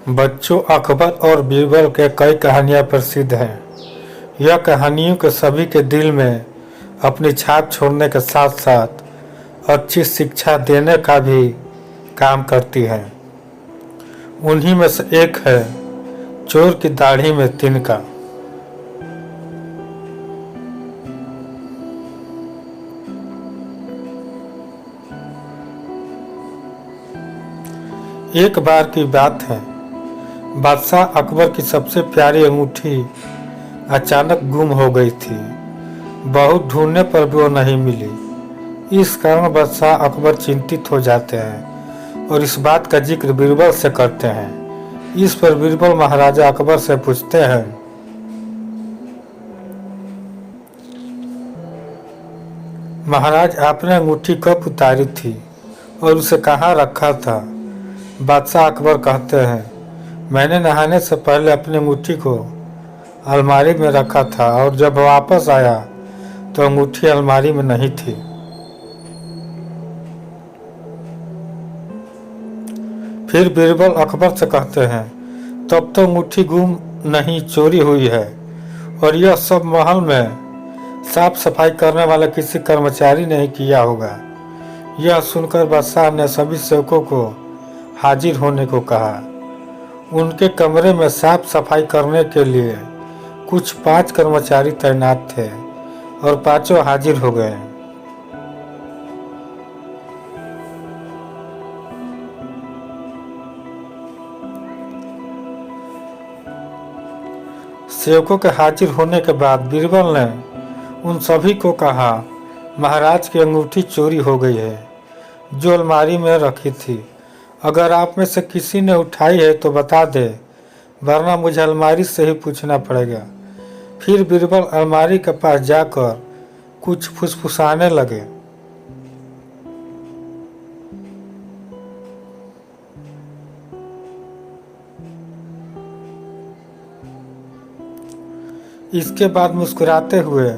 बच्चों, अकबर और बीरबल के कई कहानियाँ प्रसिद्ध हैं। यह कहानियों के सभी के दिल में अपनी छाप छोड़ने के साथ साथ अच्छी शिक्षा देने का भी काम करती हैं। उन्हीं में से एक है चोर की दाढ़ी में तिनका। एक बार की बात है, बादशाह अकबर की सबसे प्यारी अंगूठी अचानक गुम हो गई थी। बहुत ढूंढने पर भी वो नहीं मिली। इस कारण बादशाह अकबर चिंतित हो जाते हैं और इस बात का जिक्र बीरबल से करते हैं। इस पर बीरबल महाराजा अकबर से पूछते हैं, महाराज, आपने अंगूठी कब उतारी थी और उसे कहाँ रखा था? बादशाह अकबर कहते हैं, मैंने नहाने से पहले अपनी अंगूठी को अलमारी में रखा था और जब वापस आया तो अंगूठी अलमारी में नहीं थी। फिर बीरबल अकबर से कहते हैं, तब तो अंगूठी गुम नहीं, चोरी हुई है और यह सब महल में साफ सफाई करने वाला किसी कर्मचारी ने किया होगा। यह सुनकर बादशाह ने सभी सेवकों को हाजिर होने को कहा। उनके कमरे में साफ सफाई करने के लिए कुछ 5 कर्मचारी तैनात थे और पांचों हाजिर हो गए। सेवकों के हाजिर होने के बाद बीरबल ने उन सभी को कहा, महाराज की अंगूठी चोरी हो गई है जो अलमारी में रखी थी। अगर आप में से किसी ने उठाई है तो बता दे, वरना मुझे अलमारी से ही पूछना पड़ेगा। फिर बीरबल अलमारी के पास जाकर कुछ फुसफुसाने लगे। इसके बाद मुस्कुराते हुए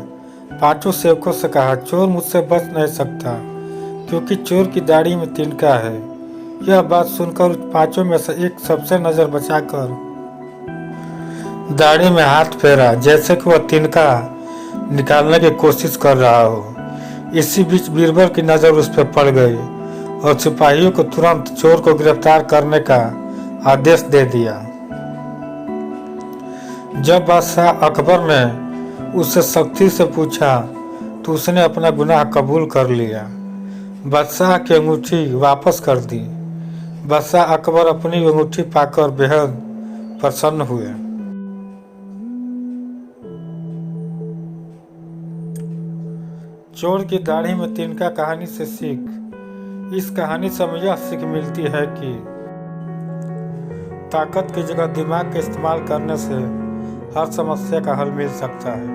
पांचों सेवकों से कहा, चोर मुझसे बच नहीं सकता क्योंकि चोर की दाढ़ी में तिनका है। यह बात सुनकर पांचों में से एक सबसे नजर बचाकर दाढ़ी में हाथ फेरा, जैसे कि वह तिनका निकालने की कोशिश कर रहा हो। इसी बीच बीरबल की नजर उस पर पड़ गई और सिपाहियों को तुरंत चोर को गिरफ्तार करने का आदेश दे दिया। जब बादशाह अकबर ने उससे सख्ती से पूछा तो उसने अपना गुनाह कबूल कर लिया। बादशाह की अंगूठी वापस कर दी। बादशाह अकबर अपनी अंगूठी पाकर बेहद प्रसन्न हुए। चोर की दाढ़ी में तिनका कहानी से सीख। इस कहानी से हमें यह सीख मिलती है कि ताकत की जगह दिमाग का इस्तेमाल करने से हर समस्या का हल मिल सकता है।